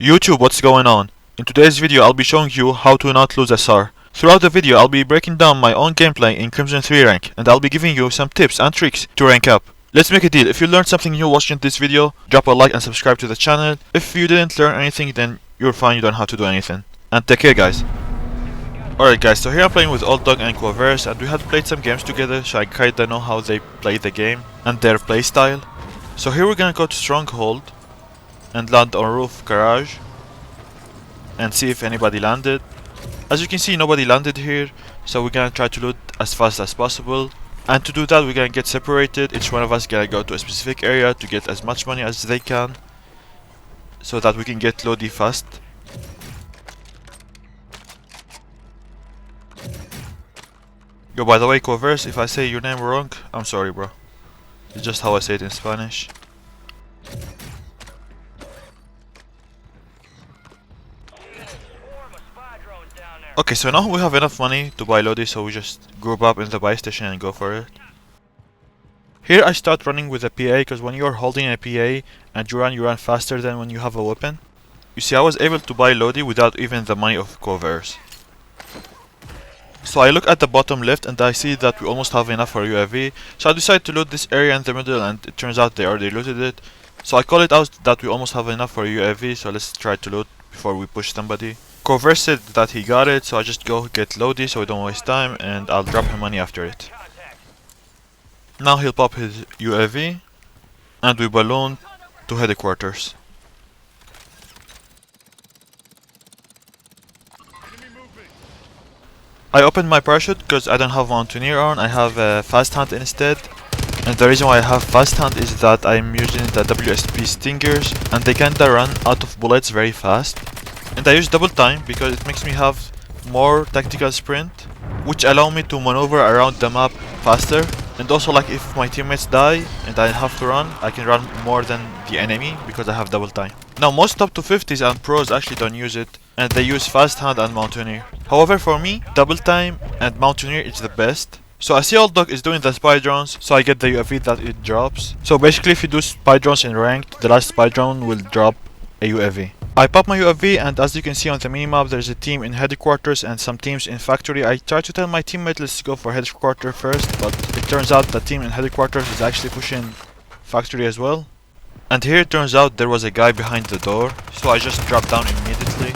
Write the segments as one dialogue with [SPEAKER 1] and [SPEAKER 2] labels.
[SPEAKER 1] YouTube, what's going on? In today's video I'll be showing you how to not lose SR. Throughout the video I'll be breaking down my own gameplay in Crimson 3 rank, and I'll be giving you some tips and tricks to rank up. Let's make a deal. If you learned something new watching this video, drop a like and subscribe to the channel. If you didn't learn anything, then you're fine, you don't have to do anything. And take care, guys. Alright guys, so here I'm playing with Old Dog and Quaverse, and we had played some games together, so I kinda know how they play the game and their playstyle. So here we're gonna go to Stronghold and land on roof garage and see if anybody landed. As you can see, nobody landed here, so we're gonna try to loot as fast as possible. And to do that, we're gonna get separated. Each one of us gonna go to a specific area to get as much money as they can, so that we can get Lodi fast. Yo, by the way, Quaverse, if I say your name wrong, I'm sorry, bro. It's just how I say it in Spanish. Okay, so now we have enough money to buy Lodi, so we just group up in the buy station and go for it. Here I start running with a PA, because when you're holding a PA and you run faster than when you have a weapon. You see, I was able to buy Lodi without even the money of Quaverse. So I look at the bottom left and I see that we almost have enough for UAV. So I decide to loot this area in the middle, and it turns out they already looted it. So I call it out that we almost have enough for UAV, so let's try to loot before we push somebody. Quaverse said that he got it, so I just go get Lodi so we don't waste time, and I'll drop him money after it. Now he'll pop his UAV and we balloon to headquarters. I opened my parachute because I don't have Mountaineer on, I have a Fast Hand instead. And the reason why I have Fast Hand is that I'm using the WSP Stingers, and they kinda run out of bullets very fast. And I use double time because it makes me have more tactical sprint, which allow me to maneuver around the map faster. And also, like, if my teammates die and I have to run, I can run more than the enemy because I have double time. Now most top 250s and pros actually don't use it, and they use Fast Hand and Mountaineer. However, for me, double time and Mountaineer is the best. So I see Old Dog is doing the spy drones, so I get the UAV that it drops. So basically, if you do spy drones in ranked, the last spy drone will drop a UAV. I pop my UAV, and as you can see on the minimap, there's a team in headquarters and some teams in factory. I try to tell my teammate let's go for headquarters first, but it turns out the team in headquarters is actually pushing factory as well. And here it turns out there was a guy behind the door, so I just dropped down immediately.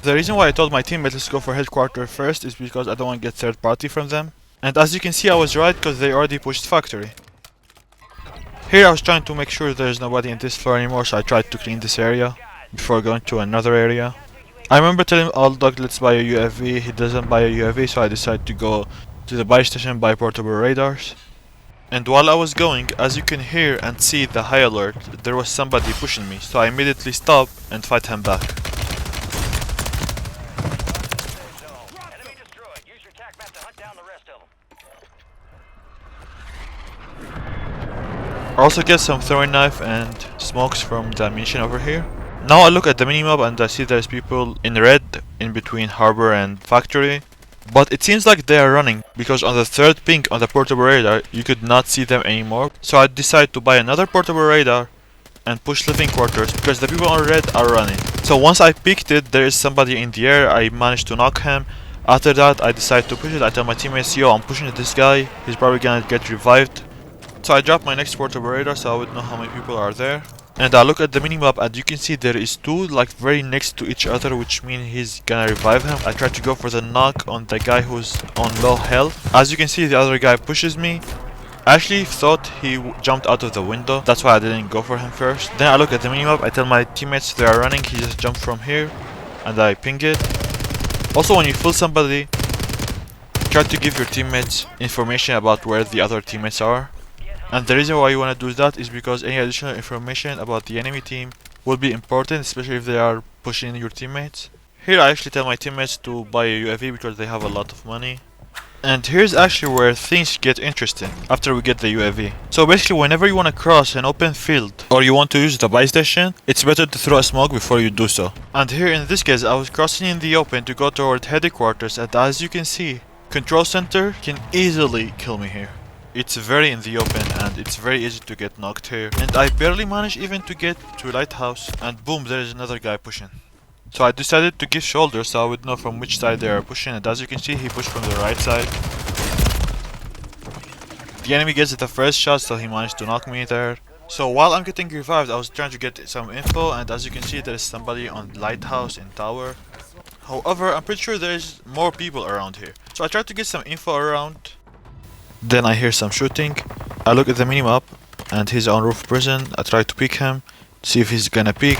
[SPEAKER 1] The reason why I told my teammate let's go for headquarters first is because I don't want to get third party from them. And as you can see, I was right because they already pushed factory. Here I was trying to make sure there's nobody in this floor anymore, so I tried to clean this area before going to another area. I remember telling Old Dog let's buy a UAV, he doesn't buy a UAV, so I decided to go to the buy station buy portable radars. And while I was going, as you can hear and see the high alert, there was somebody pushing me, so I immediately stop and fight him back. I also get some throwing knife and smokes from the ammunition over here. Now I look at the minimap and I see there's people in red in between harbor and factory. But it seems like they are running, because on the third ping on the portable radar you could not see them anymore. So I decided to buy another portable radar and push living quarters because the people on red are running. So once I picked it, there is somebody in the air, I managed to knock him. After that I decided to push it. I tell my teammates, yo, I'm pushing this guy, he's probably gonna get revived. So I dropped my next portable radar so I would know how many people are there. And I look at the minimap and you can see there is two like very next to each other, which means he's gonna revive him. I try to go for the knock on the guy who's on low health. As you can see, the other guy pushes me. I actually thought he jumped out of the window, that's why I didn't go for him first. Then I look at the minimap, I tell my teammates they are running, he just jumped from here, and I ping it. Also, when you fool somebody, try to give your teammates information about where the other teammates are. And the reason why you want to do that is because any additional information about the enemy team will be important, especially if they are pushing your teammates. Here I actually tell my teammates to buy a UAV because they have a lot of money. And here's actually where things get interesting after we get the UAV. So basically, whenever you want to cross an open field or you want to use the buy station, it's better to throw a smoke before you do so. And here in this case, I was crossing in the open to go toward headquarters, and as you can see, control center can easily kill me here. It's very in the open and it's very easy to get knocked here. And I barely managed even to get to lighthouse, and boom, there is another guy pushing. So I decided to give shoulder so I would know from which side they are pushing, and as you can see, he pushed from the right side. The enemy gets the first shot, so he managed to knock me there. So while I'm getting revived, I was trying to get some info, and as you can see, there is somebody on lighthouse in tower. However, I'm pretty sure there's more people around here. So I tried to get some info around. Then I hear some shooting. I look at the minimap, and he's on roof prison. I try to pick him, see if he's gonna peek.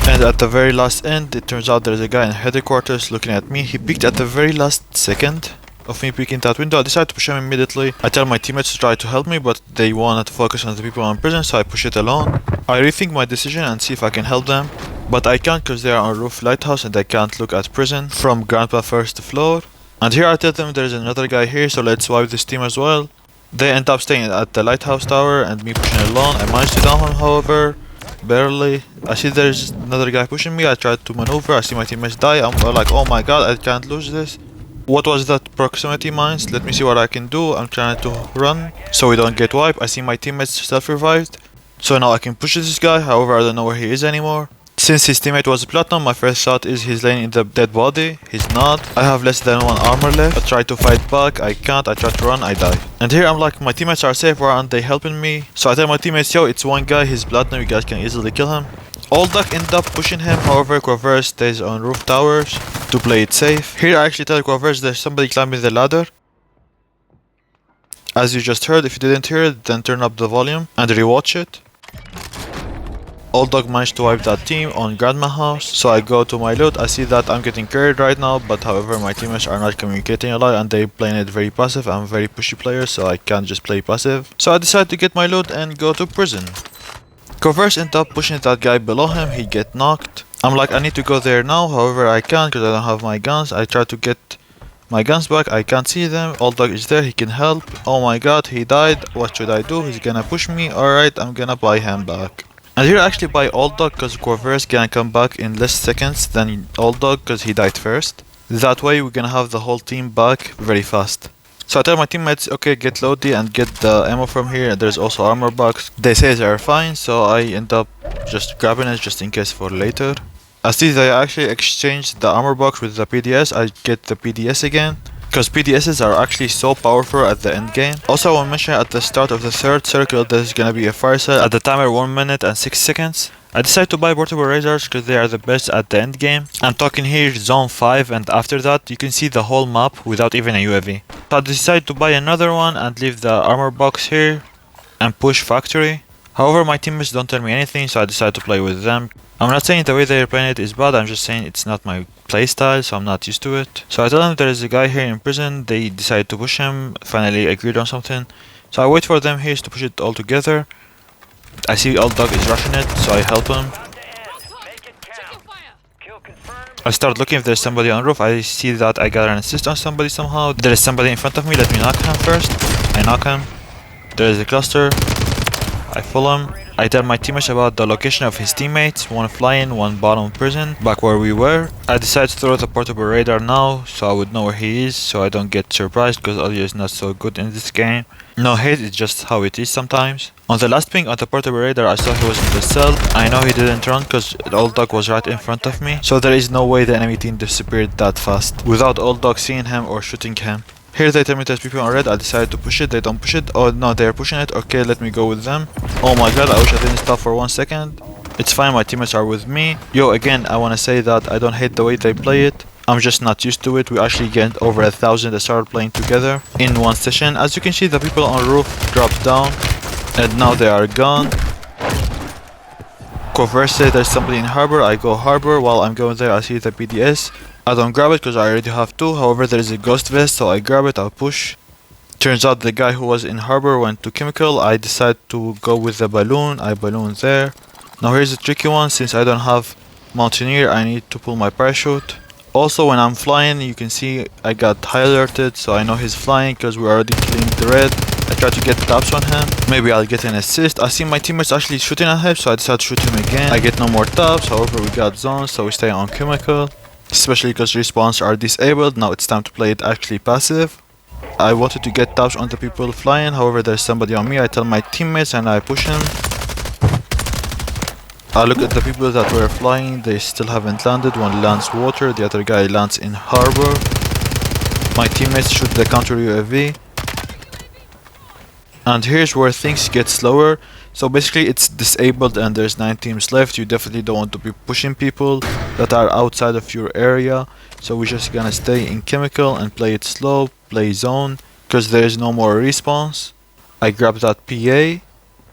[SPEAKER 1] And at the very last end, it turns out there's a guy in headquarters looking at me. He peeked at the very last second of me peeking that window. I decided to push him immediately. I tell my teammates to try to help me, but they wanted to focus on the people in prison, so I push it alone. I rethink my decision and see if I can help them, but I can't because they are on roof lighthouse and I can't look at prison from ground by first floor. And here I tell them there's another guy here, so let's wipe this team as well. They end up staying at the lighthouse tower and me pushing alone. I managed to down him, however, barely. I see there's another guy pushing me. I try to maneuver. I see my teammates die. I'm like, oh my god, I can't lose this. What was that proximity mines? Let me see what I can do. I'm trying to run so we don't get wiped. I see my teammates self-revived, so now I can push this guy. However, I don't know where he is anymore. Since his teammate was platinum, my first shot is he's laying in the dead body. He's not. I have less than 1 armor left. I try to fight back. I can't. I try to run. I die. And here I'm like, my teammates are safe. Why aren't they helping me? So I tell my teammates, yo, it's one guy. He's platinum. You guys can easily kill him. Old Duck end up pushing him. However, Quaverse stays on roof towers to play it safe. Here I actually tell Quaverse there's somebody climbing the ladder. As you just heard, if you didn't hear it, then turn up the volume and rewatch it. Old Dog managed to wipe that team on Grandma house, so I go to my loot. I see that I'm getting carried right now, but however my teammates are not communicating a lot and they playing it very passive. I'm a very pushy player, so I can't just play passive. So I decide to get my loot and go to prison. Covers end up pushing that guy below him. He get knocked. I'm like, I need to go there now, however I can't because I don't have my guns. I try to get my guns back. I can't see them. Old Dog is there. He can help. Oh my god, he died. What should I do? He's gonna push me. Alright, I'm gonna buy him back. And here I actually buy Old Dog because Quaverse can come back in less seconds than Old Dog because he died first. That way we're gonna have the whole team back very fast. So I tell my teammates, okay, get loady and get the ammo from here. There's also armor box. They say they are fine, so I end up just grabbing it just in case for later. I see they actually exchanged the armor box with the PDS. I get the PDS again, because PDSs are actually so powerful at the end game. Also, I want to mention at the start of the third circle, there's gonna be a fire sale at the timer 1 minute and 6 seconds. I decided to buy portable radars because they are the best at the end game. I'm talking here zone 5, and after that you can see the whole map without even a UAV. So I decided to buy another one and leave the armor box here and push factory. However, my teammates don't tell me anything, so I decided to play with them. I'm not saying the way they're playing it is bad, I'm just saying it's not my playstyle, so I'm not used to it. So I tell them there is a guy here in prison. They decide to push him, finally agreed on something. So I wait for them here to push it all together. I see Old Dog is rushing it, so I help him. I start looking if there's somebody on roof. I see that I got an assist on somebody somehow. There is somebody in front of me. Let me knock him first. I knock him. There is a cluster. I follow him. I tell my teammates about the location of his teammates. One flying, one bottom prison, back where we were. I decide to throw the portable radar now, so I would know where he is, so I don't get surprised, because audio is not so good in this game. No hate, it's just how it is sometimes. On the last ping on the portable radar, I saw he was in the cell. I know he didn't run because Old Dog was right in front of me, so there is no way the enemy team disappeared that fast without Old Dog seeing him or shooting him. Here they tell me there's people on red. I decided to push it. They don't push it. Oh no, they're pushing it. Okay, let me go with them. Oh my god, I wish I didn't stop for 1 second. It's fine, my teammates are with me. Yo, again, I wanna say that I don't hate the way they play it. I'm just not used to it. We actually get over 1,000 that started playing together in one session. As you can see, the people on roof dropped down and now they are gone. Cover said there's somebody in harbor. I go harbor. While I'm going there, I see the PDS. I don't grab it because I already have 2. However, there is a ghost vest, so I grab it. I'll push. Turns out the guy who was in harbor went to chemical. I decide to go with the balloon. I balloon there. Now here's a tricky one. Since I don't have mountaineer, I need to pull my parachute. Also, when I'm flying, you can see I got high alerted, so I know he's flying because we already cleaned the red. I try to get taps on him. Maybe I'll get an assist. I see my teammates actually shooting at him, so I decide to shoot him again. I get no more taps. However, we got zones, so we stay on chemical. Especially because respawns are disabled. Now it's time to play it actually passive. I wanted to get taps on the people flying, however there's somebody on me. I tell my teammates and I push him. I look at the people that were flying, they still haven't landed. One lands water, the other guy lands in harbor. My teammates shoot the counter UAV. And here's where things get slower. So basically it's disabled and there's 9 teams left. You definitely don't want to be pushing people that are outside of your area. So we're just gonna stay in chemical and play it slow, play zone, because there is no more respawns. I grab that PA.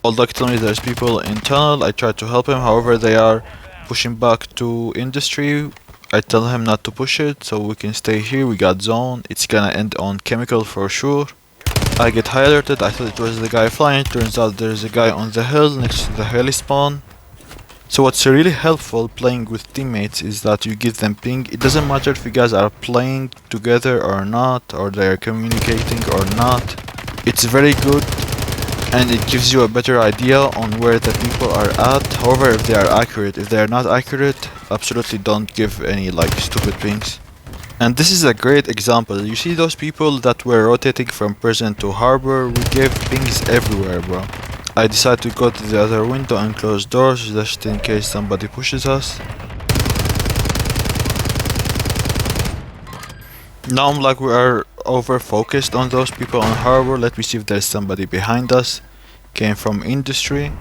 [SPEAKER 1] Although telling me there's people in tunnel, I try to help him, however they are pushing back to industry. I tell him not to push it, so we can stay here. We got zone, it's gonna end on chemical for sure. I get high alerted, I thought it was the guy flying, turns out there's a guy on the hill next to the heli spawn. So what's really helpful playing with teammates is that you give them ping. It doesn't matter if you guys are playing together or not, or they're communicating or not. It's very good and it gives you a better idea on where the people are at. However, if they are accurate, if they are not accurate, absolutely don't give any like stupid pings. And this is a great example. You see those people that were rotating from prison to harbor? We gave pings everywhere, bro. I decide to go to the other window and close doors just in case somebody pushes us. Now I'm like we are over focused on those people on harbor. Let me see if there's somebody behind us. Came from industry.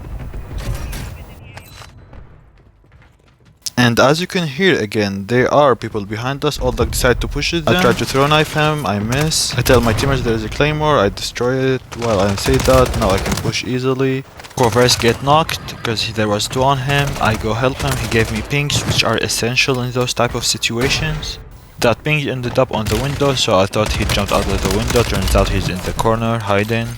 [SPEAKER 1] And as you can hear again, there are people behind us. All that decide to push it. I try to throw knife him, I miss. I tell my teammates there is a claymore, I destroy it. While I say that, now I can push easily. Corvus get knocked because there was 2 on him. I go help him, he gave me pings which are essential in those type of situations. That ping ended up on the window, so I thought he jumped out of the window. Turns out he's in the corner hiding.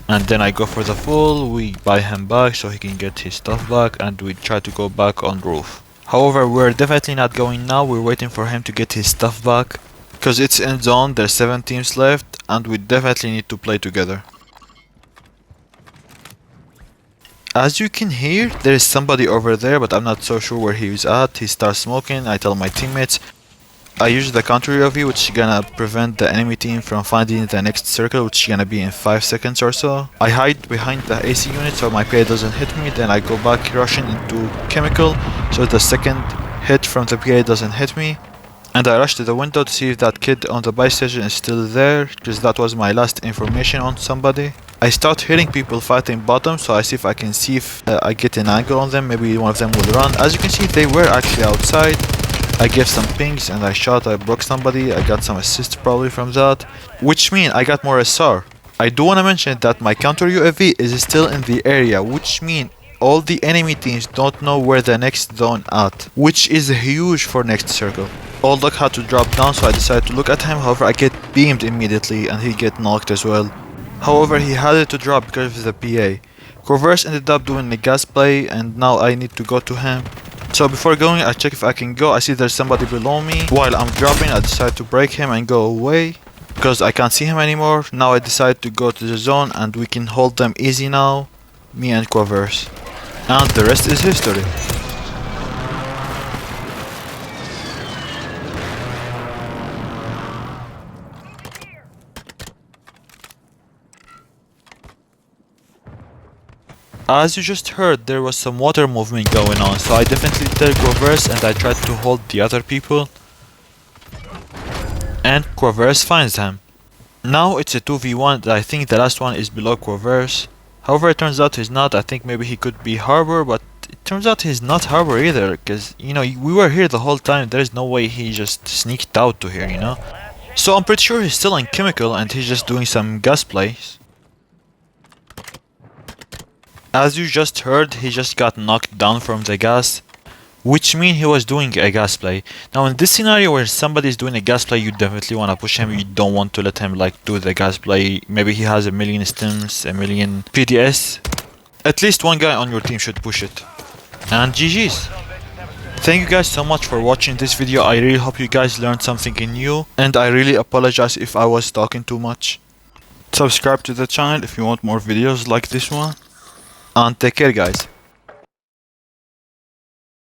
[SPEAKER 1] And then I go for the full, we buy him back so he can get his stuff back, and we try to go back on roof. However, we're definitely not going now, we're waiting for him to get his stuff back. Because it's end zone, there's 7 teams left, and we definitely need to play together. As you can hear, there is somebody over there, but I'm not so sure where he is at. He starts smoking, I tell my teammates. I use the counter UAV, which is gonna prevent the enemy team from finding the next circle, which is gonna be in 5 seconds or so. I hide behind the AC unit so my PA doesn't hit me, then I go back rushing into chemical so the second hit from the PA doesn't hit me. And I rush to the window to see if that kid on the buy station is still there, because that was my last information on somebody. I start hearing people fighting bottom, so I see if I get an angle on them, maybe one of them will run. As you can see, they were actually outside. I gave some pings and I broke somebody. I got some assist probably from that, which means I got more SR. I do want to mention that my counter UAV is still in the area, which means all the enemy teams don't know where the next zone at, which is huge for next circle. Old Duck had to drop down, so I decided to look at him. However, I get beamed immediately and he get knocked as well. However, he had to drop because of the PA. Corvus ended up doing a gas play and now I need to go to him. So before going, I check if I can go. I see there's somebody below me. While I'm dropping, I decide to break him and go away because I can't see him anymore. Now I decide to go to the zone and we can hold them easy now, me and Corvus. And the rest is history. As you just heard, there was some water movement going on, so I definitely tell Corvus and I tried to hold the other people. And Corvus finds him. Now it's a 2v1, I think the last one is below Corvus. However, it turns out he's not. I think maybe he could be harbor, but it turns out he's not harbor either, because, you know, we were here the whole time. There's no way he just sneaked out to here, you know. So I'm pretty sure he's still in chemical and he's just doing some gas plays. As you just heard, he just got knocked down from the gas, which means he was doing a gas play. Now in this scenario where somebody is doing a gas play, you definitely want to push him. You don't want to let him like do the gas play. Maybe he has a million stims, a million PDS. At least one guy on your team should push it. And GG's. Thank you guys so much for watching this video. I really hope you guys learned something new, and I really apologize if I was talking too much. Subscribe to the channel if you want more videos like this one. And take care, guys.